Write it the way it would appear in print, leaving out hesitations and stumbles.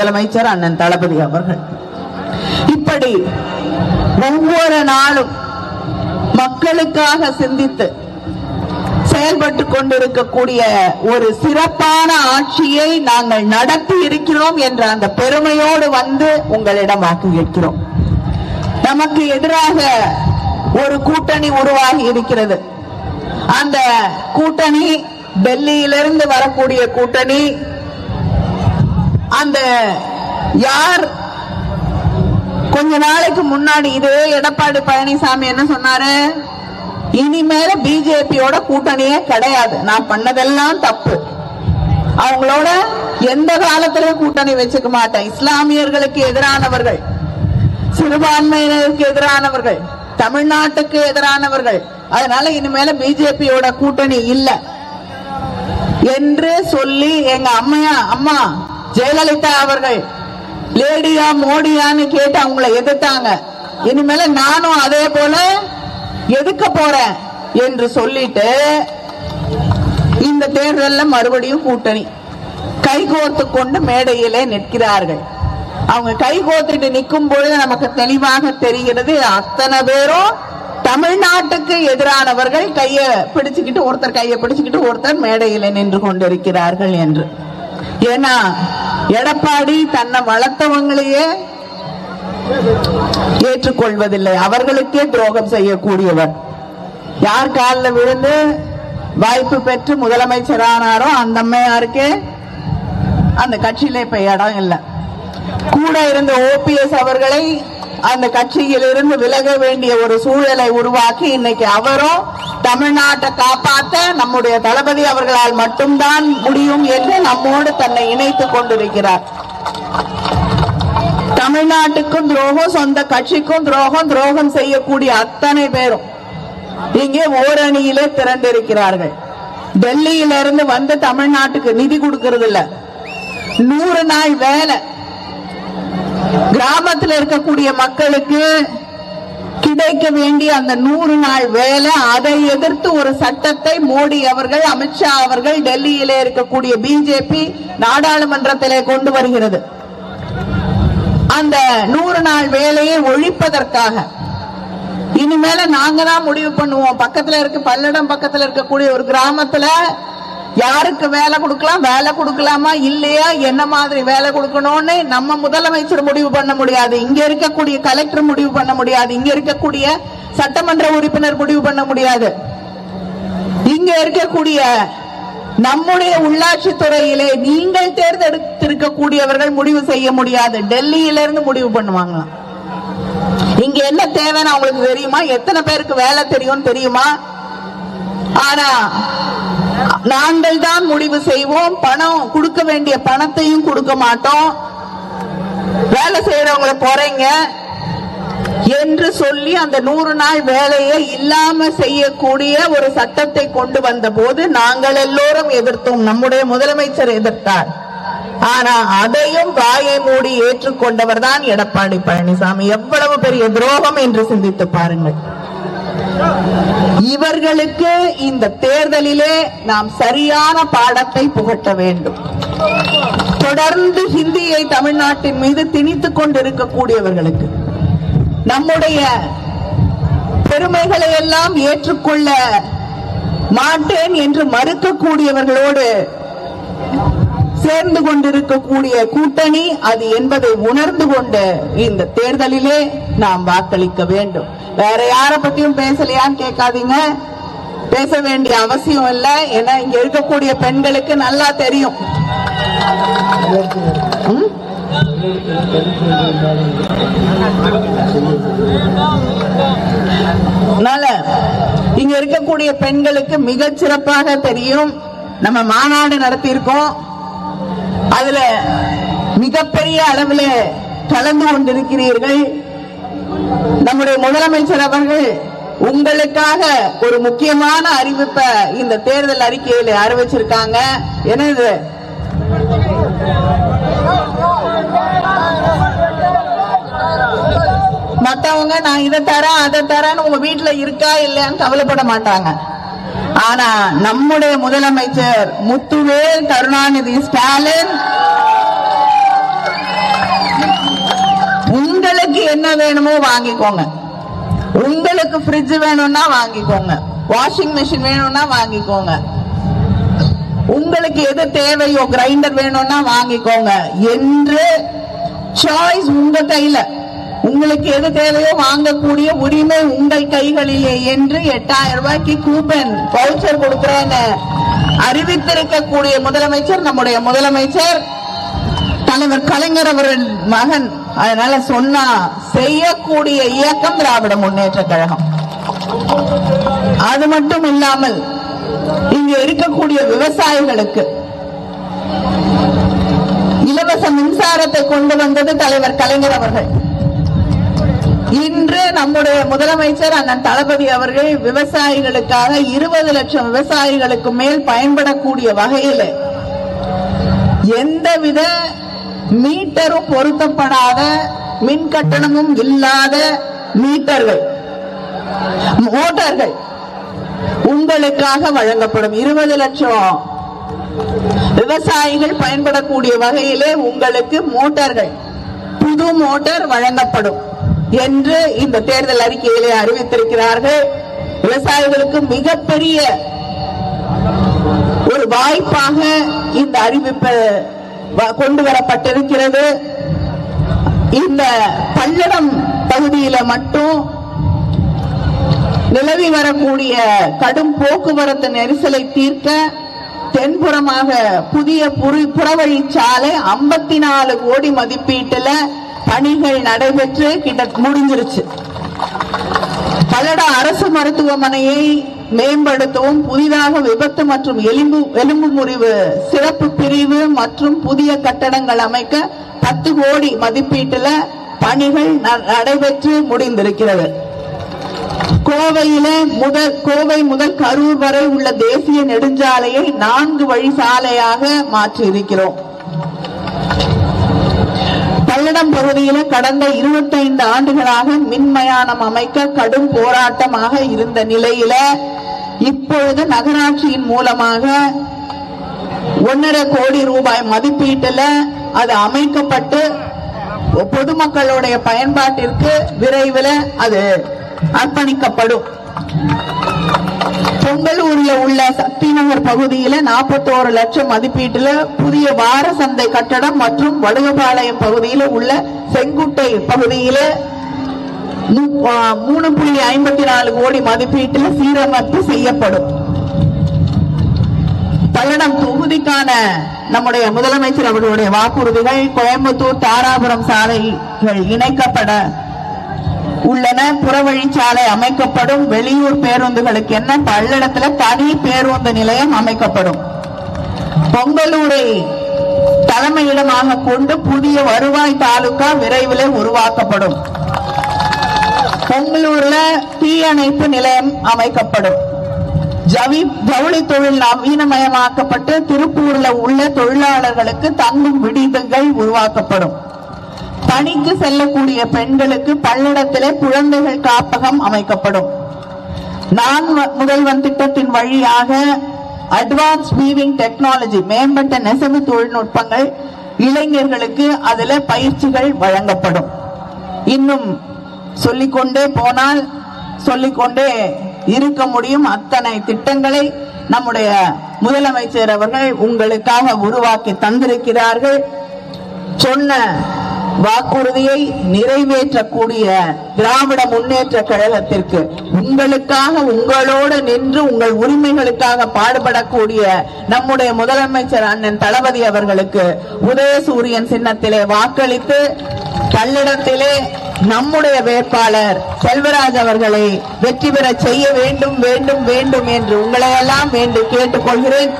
முதலமைச்சர் அண்ணன் தளபதி அவர்கள் இப்படி ஒவ்வொரு நாளும் மக்களுக்காக சிந்தித்து செயல்பட்டு கொண்டிருக்கக்கூடிய ஒரு சிறப்பான ஆட்சியை நாங்கள் நடத்தி இருக்கிறோம் என்ற அந்த பெருமையோடு வந்து உங்களிடம் வாக்கு கேட்கிறோம். நமக்கு எதிராக ஒரு கூட்டணி உருவாகி இருக்கிறது. அந்த கூட்டணி டெல்லியிலிருந்து வரக்கூடிய கூட்டணி. அந்த யார் கொஞ்ச நாளைக்கு முன்னாடி இதே எடப்பாடி பழனிசாமி என்ன சொன்னாரு, இனிமேல பிஜேபியோட கூட்டணியே கிடையாது, நான் பண்ணதெல்லாம் தப்பு, அவங்களோட எந்த காலத்திலும் கூட்டணி வச்சுக்க மாட்டேன், இஸ்லாமியர்களுக்கு எதிரானவர்கள், சிறுபான்மையினருக்கு எதிரானவர்கள், தமிழ்நாட்டுக்கு எதிரானவர்கள், அதனால இனிமேல பிஜேபியோட கூட்டணி இல்ல என்று சொல்லி எங்க அம்மா ஜெயலலிதா அவர்கள் லேடியா மோடியான்னு கேட்டு அவங்கள எதிர்த்தாங்க. இனிமேல நானும் அதே போல எதுக்க போறேன் என்று சொல்லிட்டு இந்த தேர்தலில் மறுபடியும் கூட்டணி கைகோர்த்து கொண்டு மேடையிலே நிற்கிறார்கள். அவங்க கைகோர்த்துட்டு நிற்கும் பொழுது நமக்கு தெளிவாக தெரிகிறது, அத்தனை பேரும் தமிழ்நாட்டுக்கு எதிரானவர்கள். கையை பிடிச்சுக்கிட்டு ஒருத்தர் மேடையில நின்று கொண்டிருக்கிறார்கள் என்று. ஏன்னா எடப்பாடி தன்னை வளர்த்தவங்களையே ஏற்றுக்கொள்வதில்லை, அவர்களுக்கே துரோகம் செய்யக்கூடியவர். யார் காலில் விழுந்து வாய்ப்பு பெற்று முதலமைச்சரானாரோ அந்த அம்மையாருக்கே அந்த கட்சியில இப்ப இடம் இல்லை. கூட இருந்த ஓபிஎஸ் அவர்களை அந்த கட்சியில் இருந்து விலக வேண்டிய ஒரு சூழலை உருவாக்கி இன்னைக்கு அவரும் தமிழ்நாட்டை காப்பாற்ற நம்முடைய தளபதி அவர்களால் மட்டும்தான் முடியும் என்று நம்மோடு தன்னை இணைத்துக் கொண்டிருக்கிறார். தமிழ்நாட்டுக்கும் துரோகம், சொந்த கட்சிக்கும் துரோகம் செய்யக்கூடிய அத்தனை பேரும் இங்கே ஓரணியிலே திரண்டிருக்கிறார்கள். டெல்லியிலிருந்து வந்து தமிழ்நாட்டுக்கு நிதி கொடுக்கிறது இல்ல, 100 நாள் வேலை, கிராமத்தில் இருக்கக்கூடிய மக்களுக்கு கிடைக்க வேண்டிய அந்த 100 நாள் வேலை, அதை எதிர்த்து ஒரு சட்டத்தை மோடி அவர்கள், அமித்ஷா அவர்கள் டெல்லியிலே இருக்கக்கூடிய பிஜேபி நாடாளுமன்றத்திலே கொண்டு வருகிறது. அந்த 100 நாள் வேலையை ஒழிப்பதற்காக இனிமேல நாங்க தான் முடிவு பண்ணுவோம். பல்லடம் பக்கத்துல இருக்கக்கூடிய ஒரு கிராமத்துல யாருக்கு வேலை கொடுக்கலாம், வேலை கொடுக்கலாமா இல்லையா, என்ன மாதிரி வேலை கொடுக்கணும்னு நம்ம முதலமைச்சர் முடிவு பண்ண முடியாது, இங்க இருக்கக்கூடிய கலெக்டர் முடிவு பண்ண முடியாது, இங்க இருக்கக்கூடிய சட்டமன்ற உறுப்பினர் முடிவு பண்ண முடியாது, இங்க இருக்கக்கூடிய நம்முடைய உள்ளாட்சி துறையிலே நீங்கள் தேர்ந்தெடுத்திருக்கக்கூடியவர்கள் முடிவு செய்ய முடியாது, டெல்லியிலிருந்து முடிவு பண்ணுவாங்களாம். இங்க என்ன தேவைன்னு அவங்களுக்கு தெரியுமா, எத்தனை பேருக்கு வேலை தெரியும் தெரியுமா? ஆனா நாங்கள் தான் முடிவு செய்வோம், பணம் கொடுக்க வேண்டிய பணத்தையும் கொடுக்க மாட்டோம், வேலை செய்யறவங்களை போறீங்க என்று சொல்லி அந்த 100 நாள் வேலையை இல்லாம செய்யக்கூடிய ஒரு சட்டத்தை கொண்டு வந்த போது நாங்கள் எல்லோரும் எதிர்த்தோம், நம்முடைய முதலமைச்சர் எதிர்த்தார். ஆனா அதையும் வாயை மூடி ஏற்றுக்கொண்டவர் தான் எடப்பாடி பழனிசாமி. எவ்வளவு பெரிய துரோகம் என்று சிந்தித்து பாருங்கள். இவர்களுக்கு இந்த தேர்தலிலே நாம் சரியான பாடத்தை புகட்ட வேண்டும். தொடர்ந்து ஹிந்தியை தமிழ்நாட்டின் மீது திணித்துக் கொண்டிருக்கக்கூடியவர்களுக்கு, நம்முடைய பெருமைகளை எல்லாம் ஏற்றுக்கொள்ள மாட்டேன் என்று மறுக்கக்கூடியவர்களோடு சேர்ந்து கொண்டிருக்கக்கூடிய கூட்டணி அது என்பதை உணர்ந்து கொண்டு இந்த தேர்தலிலே நாம் வாக்களிக்க வேண்டும். வேற யார பத்தியும் பேசலையான்னு கேட்காதீங்க, பேச வேண்டிய அவசியம் இல்லை. ஏன்னா இங்க இருக்கக்கூடிய பெண்களுக்கு நல்லா தெரியும். அதனால இங்க இருக்கக்கூடிய பெண்களுக்கு மிகச் சிறப்பாக தெரியும். நம்ம மாநாடு நடத்தியிருக்கோம், அதுல மிகப்பெரிய அளவில் கலந்து கொண்டிருக்கிறீர்கள். நம்முடைய முதலமைச்சர் அவர்கள் உங்களுக்காக ஒரு முக்கியமான அறிவிப்பை இந்த தேர்தல் அறிக்கையில அறிவிச்சிருக்காங்க. என்னது? மத்தவங்க நான் இதை தரேன் அதை தரேன்னு உங்க வீட்டுல இருக்கா இல்லையான்னு கவலைப்பட மாட்டாங்க. ஆனா நம்முடைய முதலமைச்சர் முத்துவேல் கருணாநிதி ஸ்டாலின் என்ன வேணுமோ வாங்கிக்கோங்க. உங்களுக்கு ஃப்ரிட்ஜ் வேணும்னா வாங்கிக்கோங்க, வாஷிங் மெஷின் வேணும்னா வாங்கிக்கோங்க, உங்களுக்கு எது தேவையோ கிரைண்டர் வேணும்னா வாங்கிக்கோங்க என்று சாய்ஸ் உங்க கையில. உங்களுக்கு எது தேவையோ வாங்கக்கூடிய உரிமை உங்கள் கைகளிலே என்று 8000 ரூபாய்க்கு கூப்பன் வவுச்சர் கொடுக்கிறேன்னு அறிவித்திருக்கக்கூடிய முதலமைச்சர் நம்முடைய முதலமைச்சர் தலைவர் கலைஞர் அவர்கள் மகன். அதனால சொன்னா செய்யக்கூடிய இயக்கம் திராவிட முன்னேற்ற கழகம். அது மட்டும் இல்லாமல் இங்க இருக்கக்கூடிய விவசாயிகளுக்கு இலவச மின்சாரத்தை கொண்டு வந்தது தலைவர் கலைஞர் அவர்கள். இன்று நம்முடைய முதலமைச்சர் அண்ணன் தளபதி அவர்கள் விவசாயிகளுக்காக 20 லட்சம் விவசாயிகளுக்கு மேல் பயன்படக்கூடிய வகையில் எந்தவித மீட்டரும் பொருத்தப்படாத, மின் கட்டணமும் இல்லாத மீட்டர்கள், மோட்டார்கள் உங்களுக்காக வழங்கப்படும். 20 லட்சம் விவசாயிகள் பயன்படக்கூடிய வகையிலே உங்களுக்கு மோட்டார்கள், புது மோட்டார் வழங்கப்படும் என்று இந்த தேர்தல் அறிக்கையிலே அறிவித்திருக்கிறார்கள். விவசாயிகளுக்கு மிகப்பெரிய ஒரு வாய்ப்பாக இந்த அறிவிப்பு கொண்டு வரப்பட்டிருக்கிறது. இந்த பல்லடம் பகுதியில மட்டும் நிலவி வரக்கூடிய கடும் போக்குவரத்து நெரிசலை தீர்க்க தென்புறமாக புதிய புறவழிச்சாலை 54 கோடி மதிப்பீட்டுல பணிகள் நடைபெற்று முடிஞ்சிருச்சு. பல்லடம் அரசு மருத்துவமனையை மேம்படுத்தவும் புதிதாக விபத்து மற்றும் எலும்பு முறிவு சிறப்பு பிரிவு மற்றும் புதிய கட்டடங்கள் அமைக்க 10 கோடி மதிப்பீட்டுல பணிகள் நடைபெற்று முடிந்திருக்கிறது. கோவை முதல் கரூர் வரை உள்ள தேசிய நெடுஞ்சாலையை 4 வழி சாலையாக மாற்றி இருக்கிறோம். பல்லடம் பகுதியில் கடந்த 25 ஆண்டுகளாக மின்மயானம் அமைக்க கடும் போராட்டமாக இருந்த நிலையில இப்பொழுது நகராட்சியின் மூலமாக 1.5 கோடி ரூபாய் மதிப்பீட்டில் அது அமைக்கப்பட்டு பொதுமக்களுடைய பயன்பாட்டிற்கு விரைவில் அது அர்ப்பணிக்கப்படும். பொங்கலூரில் உள்ள சக்தி நகர் பகுதியில் 41 லட்சம் மதிப்பீட்டில் புதிய வார சந்தை கட்டடம் மற்றும் வடுகபாளையம் பகுதியில் உள்ள செங்குட்டை பகுதியில் 3.54 கோடி மதிப்பீட்டில் சீரமைப்பு செய்யப்படும். பல்லடம் தொகுதிக்கான நம்முடைய முதலமைச்சர் அவர்களுடைய வாக்குறுதிகள் கோயம்புத்தூர் தாராபுரம் சாலைகள் இணைக்கப்பட உள்ளன. புறவழிச்சாலை அமைக்கப்படும். வெளியூர் பேருந்துகளுக்கு என்ன பல்லடத்தில் தனி பேருந்து நிலையம் அமைக்கப்படும். பொங்கலூரை தலைமையிடமாக கொண்டு புதிய வருவாய் தாலுகா விரைவில் உருவாக்கப்படும். பொங்கலூர்ல தீயணைப்பு நிலையம் அமைக்கப்படும். ஜவுளி தொழில் நவீனமயமாக்கப்பட்டு திருப்பூர்ல உள்ள தொழிலாளர்களுக்கு தங்கும் விடுதிகள் உருவாக்கப்படும். பணிக்கு செல்லக்கூடிய பெண்களுக்கு பல்லடத்திலே குழந்தைகள் காப்பகம் அமைக்கப்படும். நான் முதல்வன் திட்டத்தின் வழியாக அட்வான்ஸ் வீவிங் டெக்னாலஜி மேம்பட்ட நெசவு தொழில்நுட்பங்கள் இளைஞர்களுக்கு அதுல பயிற்சிகள் வழங்கப்படும். இன்னும் சொல்லிக்கொண்டே போனால் சொல்லிக்கொண்டே இருக்க முடியும். அத்தனை திட்டங்களை நம்முடைய முதலமைச்சர் அவர்கள் உங்களுக்காக உருவாக்கி தந்திருக்கிறார்கள். சொன்ன வாக்குறுதியை நிறைவேற்றக்கூடிய திராவிட முன்னேற்ற கழகத்திற்கு உங்களுக்காக உங்களோடு நின்று உங்கள் உரிமைகளுக்காக பாடுபடக்கூடிய நம்முடைய முதலமைச்சர் அண்ணன் தளபதி அவர்களுக்கு உதயசூரியன் சின்னத்திலே வாக்களித்து பல்லடத்திலே நம்முடைய வேட்பாளர் செல்வராஜ் அவர்களை வெற்றி பெற செய்ய வேண்டும் வேண்டும் வேண்டும் என்று உங்களையெல்லாம் வேண்டி கேட்டுக்கொள்கிறேன்.